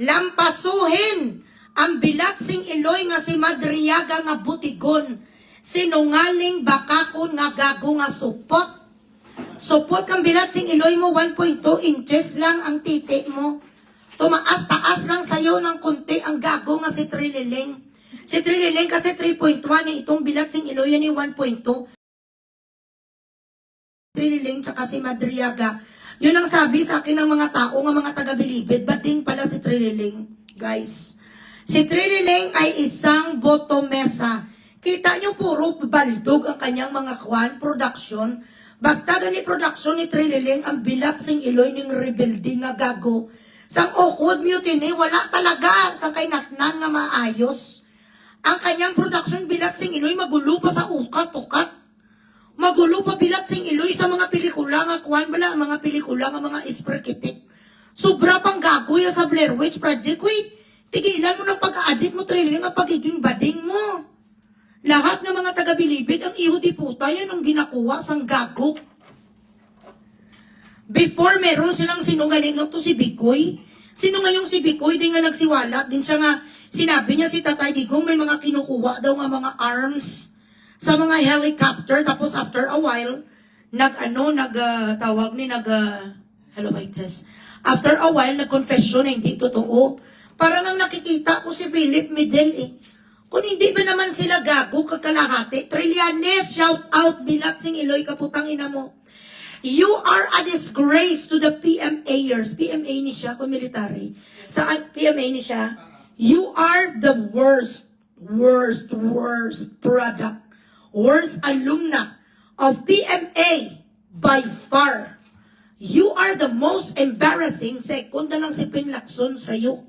Lampasuhin ang bilatsing Iloy nga si Madriaga nga butigon. Sinungaling bakakon nga gago nga supot. Supot kang bilatsing Iloy mo, 1.2 inches lang ang titi mo. Tumaas-taas lang sa'yo ng kunti ang gago nga si Trililing. Si Trililing kasi 3.1, itong bilatsing Iloy yan 1.2. Trililing tsaka si Madriaga. Yun ang sabi sa akin ng mga tao, ng mga taga-bilibid. Ba't din pala si Trililing? Guys, si Trililing ay isang botomesa. Kita nyo puro baldog ang kanyang mga production. Basta gani production ni Trililing, ang bilatsing Iloy ng rebuilding nga gago. Sang okod mutiny, wala talaga. Sang kay natnan nga maayos. Ang kanyang production bilatsing Iloy, magulo pa sa ukat-ukat. Magulo pa bilatsing Iloy sa mga pelikula nga mga pelikula nga mga esperkitik. Sobra pang gago ya sa Blair Witch Project. Uy, tigilan mo ng pag-a-addict mo, Trililing, ang pagiging bading mo. Lahat ng mga taga-bilibid, ang iho di puta, yan ang ginakuha sang gago. Before, meron silang sinungaling to si Bikoy. Sino nga yung si Bikoy? Di nga nagsiwalat. Din siya nga, sinabi niya si Tatay Digong, may mga kinukuha daw nga mga arms sa mga helicopter. Tapos after a while, after a while, nag-confession na hindi totoo. Parang ang nakikita ko si Philip Medel eh. Kung hindi ba naman sila gago kakalahati, Trillanes, shout out, bilatsing Iloy, kaputang ina mo. You are a disgrace to the PMAers. PMA ni siya, kung military. Saan PMA ni siya? You are the worst product. Worst alumna of PMA by far. You are the most embarrassing. Second na lang si Ping Lacson sa'yo.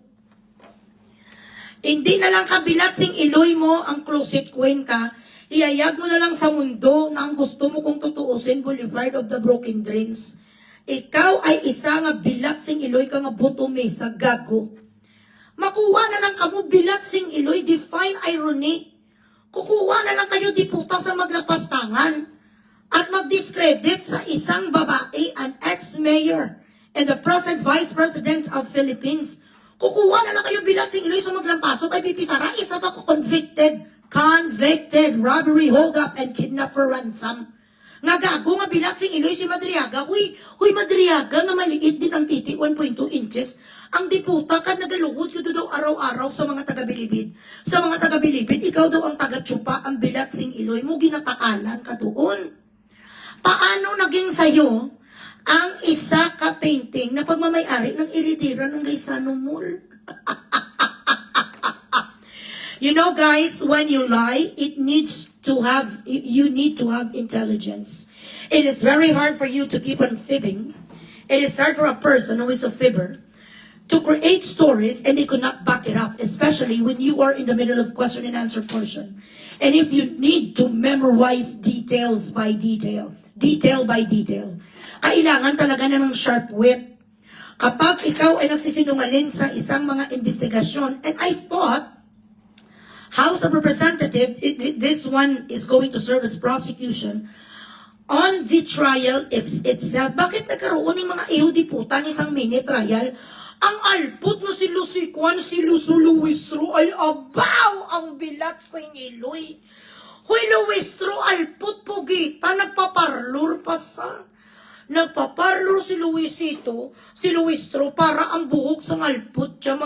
Hindi na lang kabilatsing Iloy mo ang closet queen ka. Iyayag mo na lang sa mundo na ang gusto mo kung tutuusin, Boulevard of the Broken Dreams. Ikaw ay isa nga bilatsing Iloy ka nga butumi sa gago. Makuha na lang kamo bilatsing Iloy, define irony. Kukuha na lang kayo diputa sa maglapastangan at mag-discredit sa isang babae, an ex-mayor and the present Vice President of Philippines. Kukuha na lang kayo bilatsing Iloy sa maglampasok kay Pipi Sara, isa pa ko convicted robbery, hold up, and kidnapper ransom. Nga gago nga bilatsing Iloy si Madriaga. Huy Madriaga nga maliit din ang titi, 1.2 inches. Ang diputa ka nagaluhod ko daw araw-araw sa mga taga-bilibid. Sa mga taga-bilibid, ikaw daw ang taga-tsupa, ang bilatsing Iloy mo, ginatakalan ka doon. Paano naging sayo ang isa ka painting na pagmamayari ng iritira ng Gaisano Mall? You know guys, when you lie, you need to have intelligence. It is very hard for you to keep on fibbing. It is hard for a person who is a fibber to create stories and they could not back it up, especially when you are in the middle of question and answer portion. And if you need to memorize detail by detail, kailangan talaga na ng sharp wit. Kapag ikaw ay nagsisinungaling sa isang mga investigasyon, and I thought, House of Representative, this one is going to serve as prosecution on the trial itself. Bakit nagkaroon ng mga iudiputan isang mini trial? Ang alput mo si Lucikwan, si Luistro ay abaw ang bilat sa Iloy. Huy, Luistro, alput pugita, nagpaparlor pa sa. Nagpaparlor si Luistro, para ang buhok sa alput siya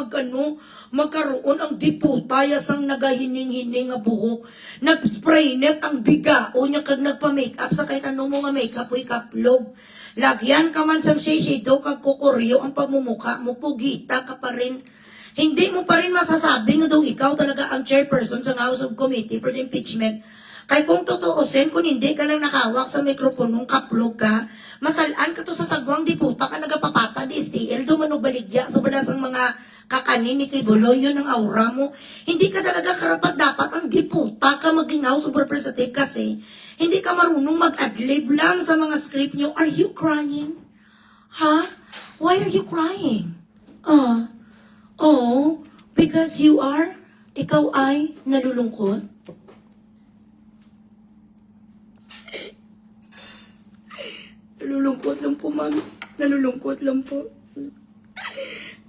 magkaroon ang diputaya sang nagahining-hining nga buhok. Nag-spray net ang bigao niya kag nagpa-makeup sa kahit ano mo nga makeup o ikaplog. Lagyan ka man sang shade-shadow kag kukuryo ang pagmumuka mo, pugita ka pa rin. Hindi mo pa rin masasabi nga daw ikaw talaga ang chairperson sa House of Committee for the Impeachment. Kaya kung tutuusin, kung hindi ka lang nakawak sa mikroponong kaplog ka, masalaan ka to sa sagwang diputa ka nagapapata di STL, dumanubaligya sa balasang mga kakanin ni Kibuloy, yun ang aura mo. Hindi ka talaga karapat dapat ang diputa ka maging House of Representative kasi hindi ka marunong mag-adlib lang sa mga script nyo. Are you crying? Huh? Why are you crying? Because ikaw ay nalulungkot? Nalulungkot lang po, ma'am. Nalulungkot lang po.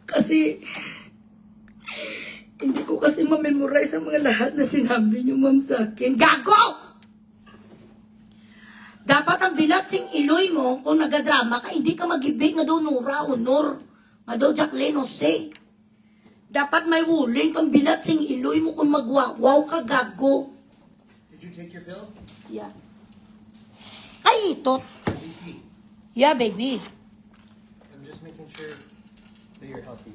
Kasi kasi ma-memorize ang mga lahat na sinabi niyo, ma'am, sa akin. Gago! Dapat ang bilat sing iloy mo, kung nagadrama ka, hindi ka mag-ibig nga daw Nora, Honor, nga daw Jacqueline, Jose. Dapat may wuling kang bilat sing iloy mo kung magwawaw ka, gago. Did you take your pill? Yeah. Ay, itot. BP. Yeah, baby. I'm just making sure that you're healthy.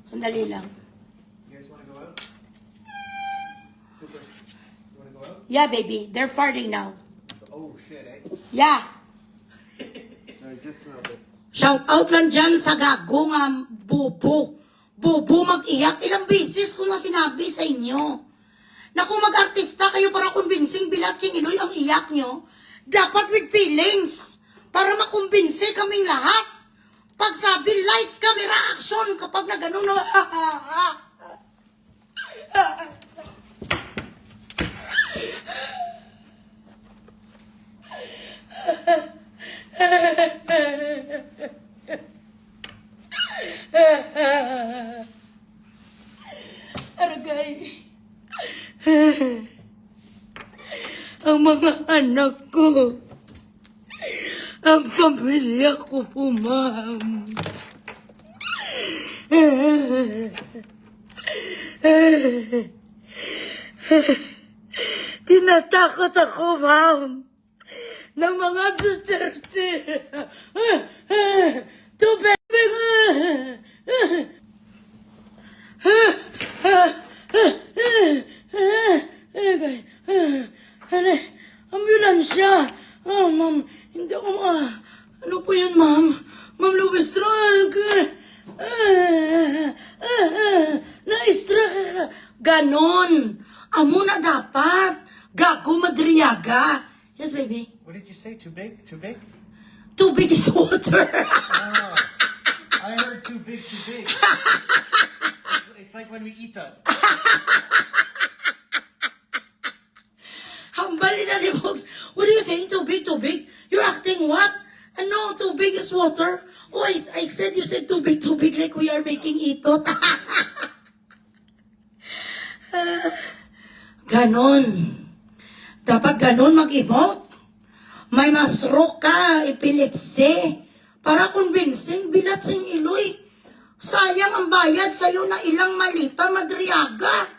Sandali lang. You guys want to go out? Cooper, you want to go out? Yeah, baby. They're farting now. Oh, shit, eh? Yeah. No, just a little bit. Shout out lang dyan sa gago nga bubo. Bubo mag-iyak. Ilang beses ko na sinabi sa inyo. Na kung mag-artista kayo para convincing bilat sing iloy ang iyak nyo, dapat with feelings. Para makumbinse kaming lahat. Pag sabi lights, camera, action, kapag na gano'n na Aragay. Ang mga anak ko, ang pamilya ko po, ma'am. Tinatakot ako, ma'am, ng mga Duterte. Tubig! Ambulansya! Oh, ma'am, hindi ako ano po yun, ma'am? Ma'am Louis Strug! Na-struck! Ganon! Amo na dapat! Gago Madriaga! Yes, baby? What did you say? Too big? Too big? Too big is water! Oh, I heard too big, too big. It's like when we eat it. Hambali na ni Box. What are you saying? Too big, too big? You're acting what? No, too big is water. Oh, I said you said too big, like we are making itot. Ganon. Dapat ganon mag-emote. May ma-stroke ka, epilepsy. Para convincing, bilat sing iloy. Sayang ang bayad sa'yo na ilang malita, Madriaga.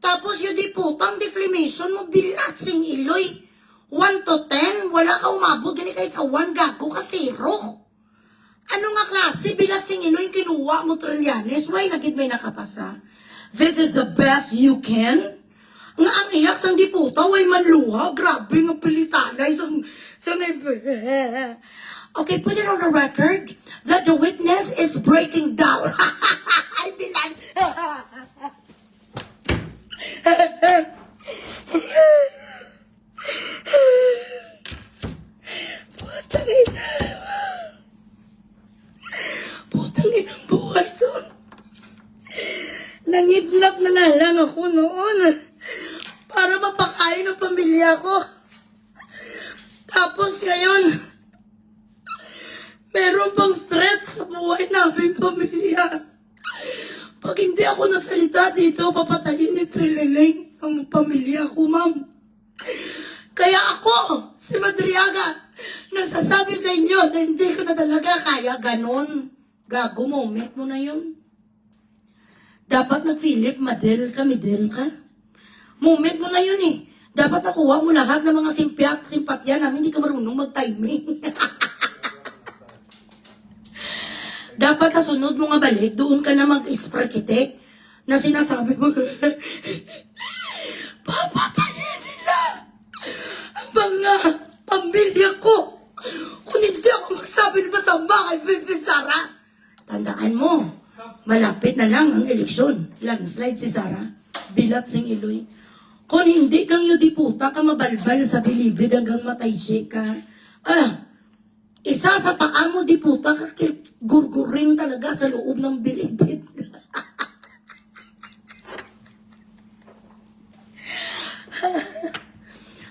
Tapos yung di putang declamation mo, bilat sing iloy. 1 to 10, wala ka umabot, gani kahit sa 1 gago ka 0. Ano nga klase, bilat sing iloy, kinuha mo Trillanes, why nagit may nakapasa? This is the best you can? Nga ang iyak sang di puta, way manluha, grabe nga pilitanay, sang okay, put it on the record that the witness is breaking down. Ay, bilang. Putang inang buhay to. Nangidlap na nga lang ako noon para mapakain ng pamilya ko. Tapos ngayon, meron pang threat sa buhay namin pamilya. Pag hindi ako nasalita dito, papatayin ni Trililing ang pamilya ko, ma'am. Kaya ako, si Madriaga, nagsasabi sa inyo na hindi ko na talaga kaya ganon. Gago, moment mo na yun. Dapat nag-Philip, Madel ka, Midel ka. Moment mo na yun eh. Dapat nakuha mo lahat ng mga simpatya namin, hindi ka marunong mag-timing. Dapat sa sunod mo nga balik, doon ka na mag-isprakitek na sinasabi mo, papatayin nila ang mga pamilya ko. Kung hindi ako magsabi ng masama kay Bibi Sara. Tandaan mo, malapit na lang ang eleksyon. Landslide si Sara, bilat sing iloy. Kung hindi kang yudiputa ka mabalbal sa bilibid hanggang matay siya ka, isa sa paa mo di puta ka gurguring talaga sa loob ng bilibid.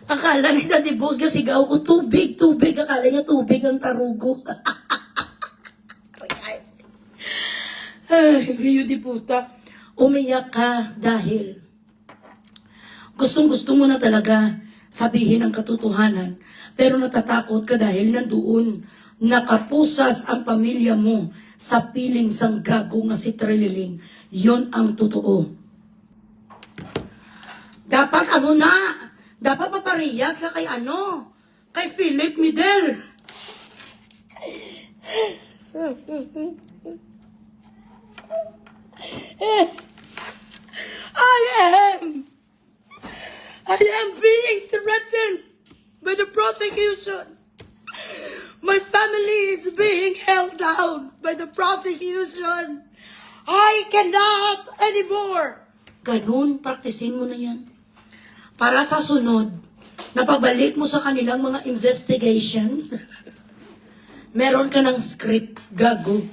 Akala ni Daddy Boss sigaw ko, tubig, tubig. Akala niya tubig ang tarugo. Ay, kayo di puta. Umiyak ka dahil gustong-gusto mo na talaga sabihin ang katotohanan, pero natatakot ka dahil nandoon nakapusas ang pamilya mo sa piling sang gago nga si Trililing. Yon ang totoo. Dapat ano na, dapat paparehas ka kay ano, kay Philip Midel. I am being threatened by the prosecution. My family is being held down by the prosecution. I cannot anymore. Ganun, praktisin mo na yan. Para sa sunod, na pagbalik mo sa kanilang mga investigation, meron ka ng script, gago.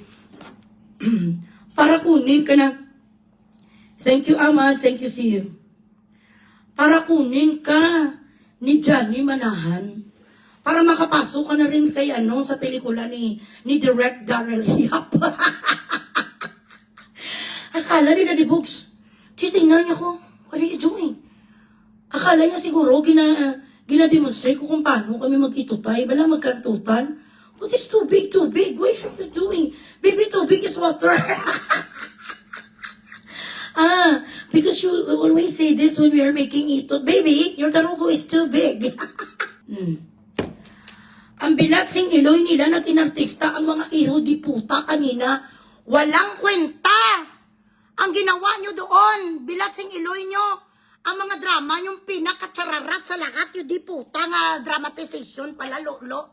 Para kunin ka na, thank you, Ama, thank you, see you. Para kunin ka ni Johnny Manahan, para makapasok ka na rin kay ano sa pelikula ni Direct Darrell Yap. Akala ni Daddy Books, titingnan niya ko, what are you doing? Akala niya siguro gina-demonstrate ko kung paano kami mag-itutay, bala magkantutan. What is too big, too big? What are you doing? Baby, too big is water. Because you always say this when we are making ito. Baby, your tarugo is too big. Ang bilatsing iloy nila na tinartista ang mga iho di puta kanina. Walang kwenta. Ang ginawa nyo doon, bilatsing iloy nyo. Ang mga drama, yung pinakatsararat sa lahat, yung di puta nga dramatization pala, lolo.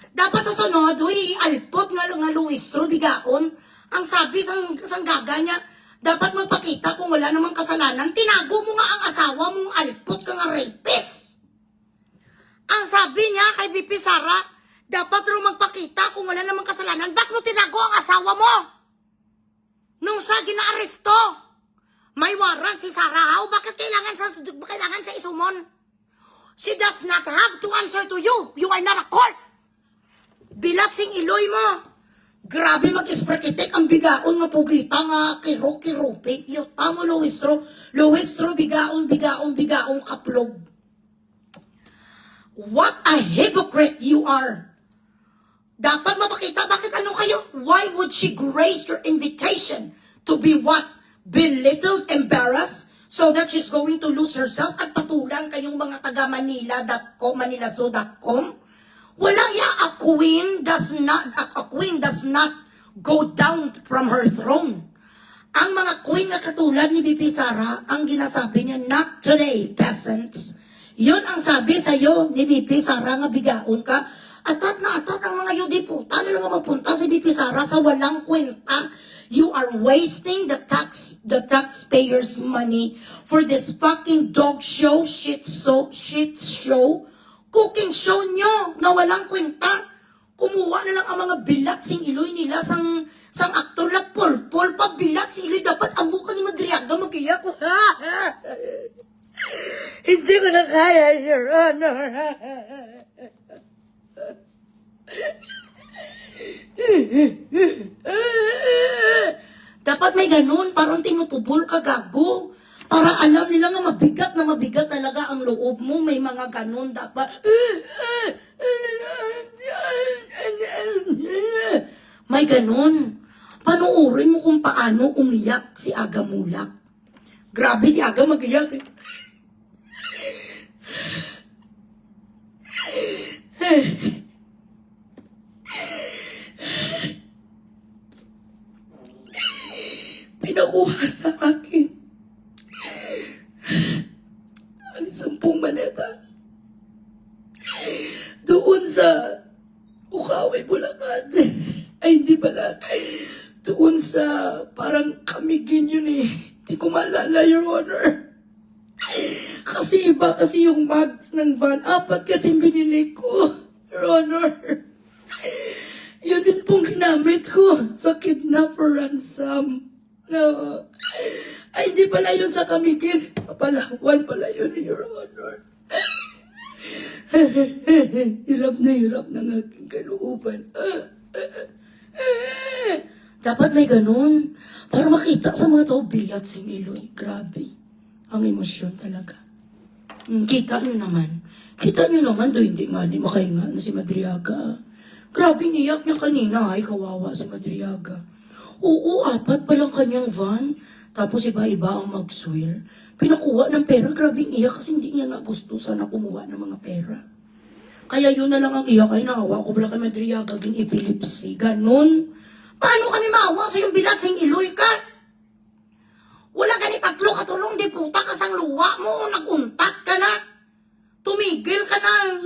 Dapat sa sunod, alpot nga Luistro, bigaon. Ang sabi sang gaga niya, dapat magpakita kung wala namang kasalanan. Tinago mo nga ang asawa mong alpot ka nga rapist. Ang sabi niya kay BP Sara, dapat rin magpakita kung wala namang kasalanan. Bakit mo tinago ang asawa mo? Nung siya ginaaresto, may warrant si Sara. How? Bakit kailangan siya isumon? She does not have to answer to you. You are not a court. Bilatsing iloy mo. Grabe mag-isprakitik ang bigaon nga pugita nga kiro-kirupi. Yuta mo, Luistro. Luistro, bigaon kaplog. What a hypocrite you are. Dapat mapakita, bakit ano kayo? Why would she grace your invitation to be what? Belittled, embarrassed, so that she's going to lose herself at patulang kayong mga taga Manila.com, manilazo.com? Walang a queen does not go down from her throne. Ang mga queen nga katulad ni BP Sara, ang ginasabi niya, not today, peasants. Yun ang sabi sa'yo ni BP Sara nga bigaon ka. Atat ang mga yudiputa na lang mapunta si BP Sara sa walang kwenta. You are wasting the taxpayers' money for this fucking dog show, shit show, cooking show nyo na walang kwenta. Kumuha na lang ang mga bilatsing iloy nila sang aktor na pulpol pa bilatsing iloy. Dapat ang buka ni Madriaga mag-iyak ko. Hindi ko na kaya, Your Honor. Dapat may ganun, parang tinutubol ka, gago. Para alam nila nga mabigat talaga ang loob mo. May mga ganun dapat. May ganun. Panuorin mo kung paano umiyak si Aga Mulak. Grabe si Aga mag-iyak. Pinakuha sa akin ang 10 maleta doon sa Ukawi, Bulacan. Ay, hindi pala. Doon sa parang Kamigin yun eh. Hindi ko maalala, Your Honor. Kasi iba kasi yung mags ng van. 4 kasi binili ko, Your Honor. Yun din pong ginamit ko sa kidnapper ransom. No. Ay, hindi pala yun sa Kamigin. Sa Palawan pala yun, Your Honor. Hirap na ng aking kalooban. Dapat may ganun. Para makita sa mga tao, bilat si Miloy. Grabe. Ang emosyon talaga. Kita nyo naman. Kita nyo naman, do hindi nga di makahinga na si Madriaga. Grabe, iyak niya kanina. Ay, kawawa si Madriaga. Oo, 4 pa lang kanyang van. Tapos iba-iba ang mag-swear. Pinakuha ng pera. Grabe iyak kasi hindi niya nga gusto sana kumuha ng mga pera. Kaya yun na lang ang iyak. Ay, naawa ko pala kay Madriaga. Ging epilepsy. Ganon. Paano kami maawa sa yung bilat sa yung iloy ka? Wala gani 3 katulong di puta ka sang luwa mo. Naguntat ka na. Tumigil ka na.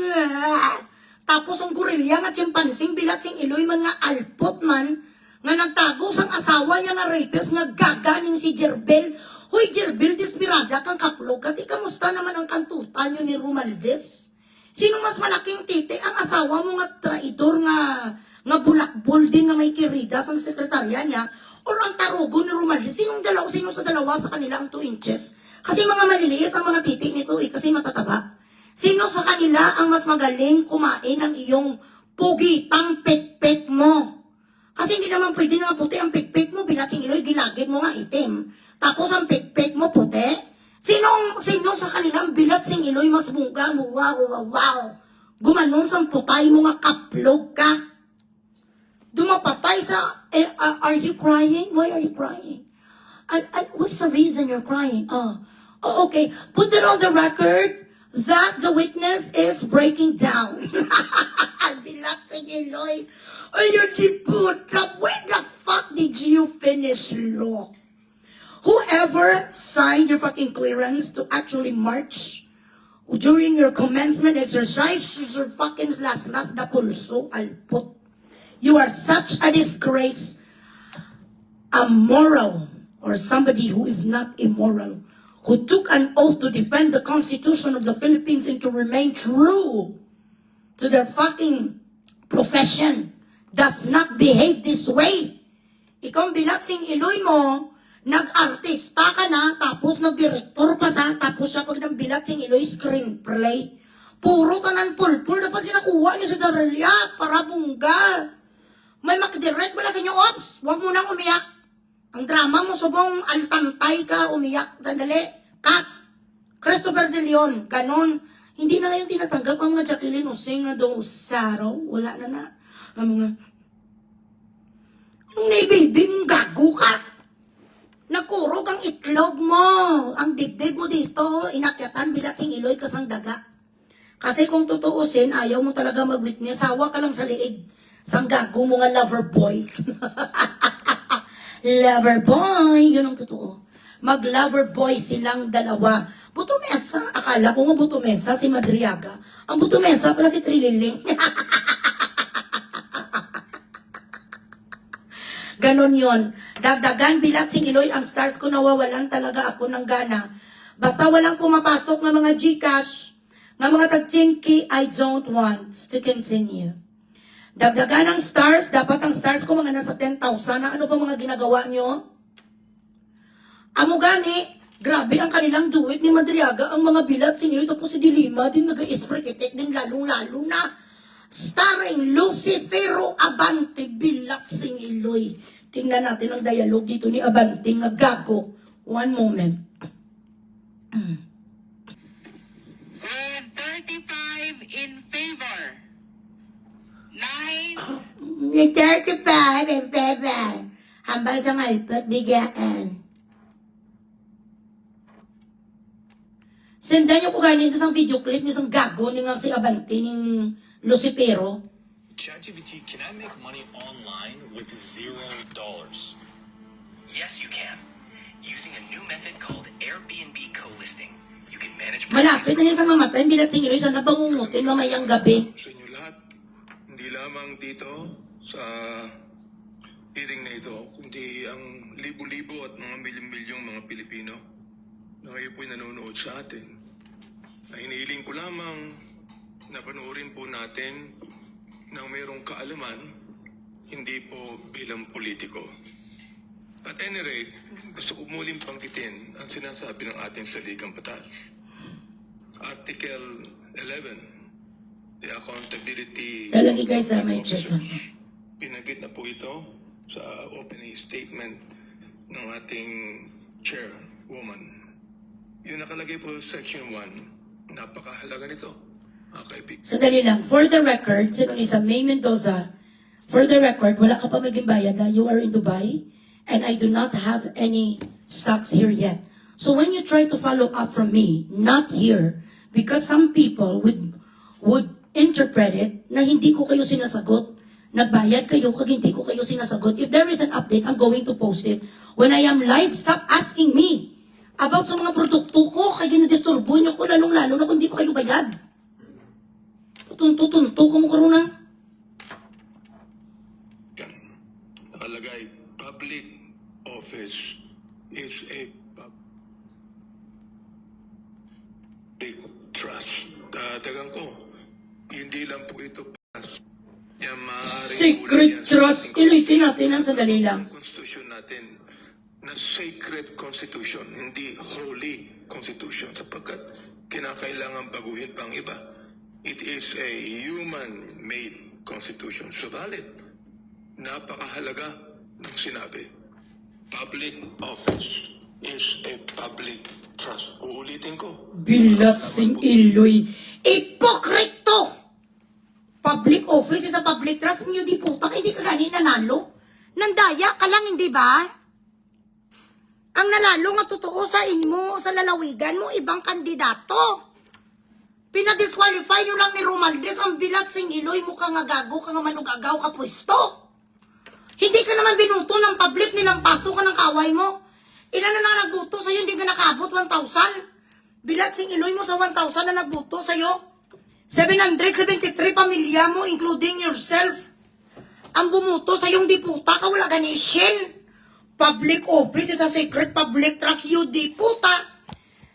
Tapos ang gorilya nga chimpansing bilat sing iloy man nga alpot man. Nga nagtago sang asawa niya nga rapist nga gaganing si Jerbel. Hoy Jerbel, disbirada kang kaklog. Kati kamusta naman ang kantutan nyo ni Romaldes? Sino mas malaking titi? Ang asawa mo nga traidor nga bulakbol din nga may kiridas ang sekretarya niya or ang tarugo ni Romaldes? Sino sa dalawa sa kanila ang 2 inches? Kasi mga maliliit ang mga titi nito kasi matataba. Sino sa kanila ang mas magaling kumain ng iyong pugitang pekpek mo? Kasi hindi naman pwede nga puti ang pekpek mo, bilating iloy, gilagid mo nga itim. Tapos ang pekpek mo puti? Sino sa kanilang bilat sing iloy mas bunga? Wow. Gumanon sa putay mo nga kaplog ka. Dumapatay sa, are you crying? Why are you crying? And what's the reason you're crying? Okay. Put it on the record that the witness is breaking down. Bilat sing iloy. Ayun, di puta. When the fuck did you finish law? Whoever signed your fucking clearance to actually march during your commencement exercise, your fucking last the pulso, alput. You are such a disgrace, a moral, or somebody who is not immoral, who took an oath to defend the Constitution of the Philippines and to remain true to their fucking profession, does not behave this way. Ikaw bilat sing iloy mo, nag-artista ka na, tapos nag-director pa sa, tapos siya pag ng bilat sing iloy screenplay. Puro tanan pulpul, dapat kinakuha niyo si Darelia para bungga. May makidirect wala sa inyo, ops, huwag mo nang umiyak. Ang drama mo, subong altantay ka, umiyak, sandali, cut. Christopher De Leon, ganon. Hindi na ngayon tinatanggap ang mga Jacqueline Using nga do saraw, wala na. Ang mga, anong naibibing gago ka? Nakurog ang itlog mo, ang dibdib mo dito, inakyatan bilat sing iloy kasang daga. Kasi kung tutuusin, ayaw mo talaga mag-witness, hawa ka lang sa liig. Sang gago mo nga lover boy. Lover boy, yun ang totoo. Mag-lover boy silang dalawa. Butumesa, akala ko nga butumesa si Madriaga. Ang butumesa pala si Trililing. Ganon yon. Dagdagan bilat sing iloy ang stars ko, nawawalan talaga ako ng gana. Basta walang pumapasok ng mga Gcash, ng mga tagtinki, I don't want to continue. Dagdagan ang stars, dapat ang stars ko mga nasa 10,000. Na ano ba mga ginagawa nyo? Amo gani, grabe ang kanilang duit ni Madriaga, ang mga bilat sing iloy, tapos si Dilima din nag-i-sprekitik din lalong-lalo na. Starring Lucifero Abante, bilat sing iloy. Tingnan natin ang dialogue dito ni Abante nga gago. One moment. 35 in favor. 9. Nagtatapad ang bebe. Hambal sa malpot bigaan. Sendan nyo ko ganito sa video clip niyo sa gago ni nga si Abante ng Lucifero. ChatGPT, can I make money online with $0? Yes, you can. Using a new method called Airbnb co-listing, you can manage Malapit na niya sa mamatay, bilat sing iloy, sana bangungutin mamayang gabi. Sa inyo lahat, hindi lamang dito sa hearing na ito, kundi ang libo-libo at mga milyong-milyong mga Pilipino na kayo po'y nanonood sa atin. Na hinihiling ko lamang na panoorin po natin ng mayroong kaalaman, hindi po bilang politiko. At any rate, gusto ko muling pangkitin ang sinasabi ng ating saligang batas. Article 11, the accountability Lalagi guys, may of check officers. Pinagit na po ito sa opening statement ng ating chairwoman. Yung nakalagay po sa section 1, napakahalaga nito, mga kaibigan. Sandali lang. For the record, sino ni sa May Mendoza, for the record, wala ka pa maging bayad na you are in Dubai and I do not have any stocks here yet. So when you try to follow up from me, not here, because some people would interpret it na hindi ko kayo sinasagot, nagbayad kayo kag hindi ko kayo sinasagot. If there is an update, I'm going to post it. When I am live, stop asking me about sa mga produkto ko, kaya ginadisturbo nyo ko, lalong-lalo na kung hindi pa kayo bayad. Tunto ko mo karuna. Yan. Nakalagay, public office is a public trust. Dagan ko, hindi lang po ito pass. Yan, maaaring Secret ulan yan sa trust. ating Iluitin natin ang sandali lang. Constitution natin na sacred constitution, hindi holy constitution, sapagkat kinakailangan baguhin pang iba. It is a human-made constitution. Subalit, napakahalaga ng sinabi. Public office is a public trust. Uulitin ko. Bilatsing Iloy. Ipokrito! Public office is a public trust. Nyo di puta, hindi ka ganin nanalo. Nandaya ka lang, hindi ba? Ang nalalo nga totoo sa inyo, sa lalawigan mo, ibang kandidato. Pinadisqualify nyo lang ni Romaldes ang Bilatsing Iloy mo ka nga gago, ka nga manugagaw ka pwesto. Hindi ka naman binuto ng public, nilang paso ka ng kaway mo. Ilan na nagbuto sa'yo, hindi ka nakaabot 1,000. Bilatsing Iloy mo sa 1,000 na nagbuto sa'yo. 773 pamilya mo, including yourself. Ang bumuto sa yung diputa ka, wala ganishin. Public office is a secret public trust. You diputa,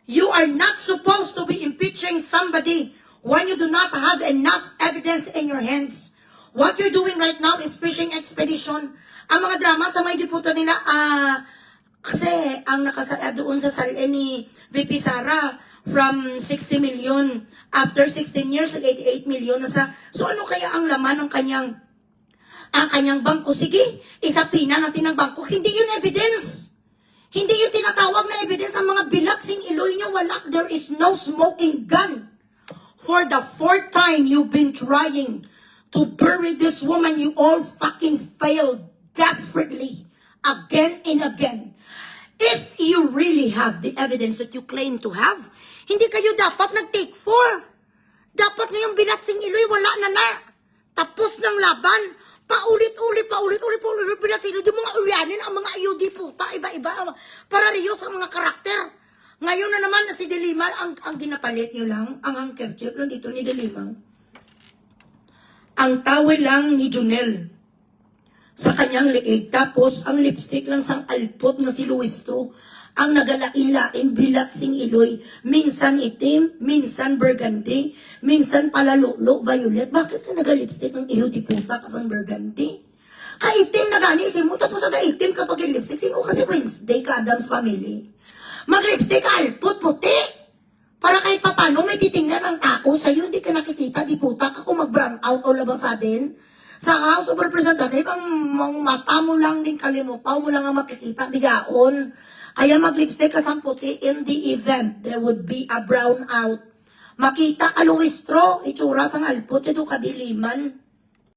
you are not supposed to be impeaching somebody when you do not have enough evidence in your hands. What you're doing right now is fishing expedition. Ang mga drama sa may diputa nila, kasi ang nakasala doon sa salin ni VP Sara, from 60 million, after 16 years, 88 million na sa, so ano kaya ang laman ng kanyang bangko? Sige, isapina natin ang bangko. Hindi yun evidence. Hindi yun tinatawag na evidence. Ang mga Bilatsing Iloy niya, wala. There is no smoking gun. For the 4th time you've been trying to bury this woman, you all fucking failed desperately. Again and again. If you really have the evidence that you claim to have, hindi kayo dapat nag-take 4. Dapat ngayong Bilatsing Iloy, wala na. Tapos ng laban. Paulit-ulit, Bilatsing Iloy. Di mga ulyanin ang mga IUD puta, iba-iba. Para riyos ang mga karakter. Ngayon na naman si Diliman, ang ginapalit nyo lang, ang handkerchief lang dito ni Diliman. Ang tawel lang ni Junel sa kanyang leeg. Tapos, ang lipstick lang sang alpot na si Luistro. Ang nagalain-lain, Bilatsing Iloy. Minsan itim, minsan burgundy, minsan palalulo, violet. Bakit ka nagalipstick ng iyo di puta kasang burgundy? Kaitim na gani, mo tapos sa itim kapag yung lipstick. Sino kasi Wednesday ka, Adams Family? Mag-lipstick ka, alpot, puti. Para kahit papano may titingnan ang tao sa'yo, hindi ka nakikita, di puta ka kung mag-brown out o labasa din. Sa House of Representatives, ang mata mo lang din, kalimutaw mo lang ang makikita, bigaon. Kaya mag-lipstick ka sa puti in the event there would be a brown out. Makita ka, Luistro, itsura sang alpot, ito kadiliman.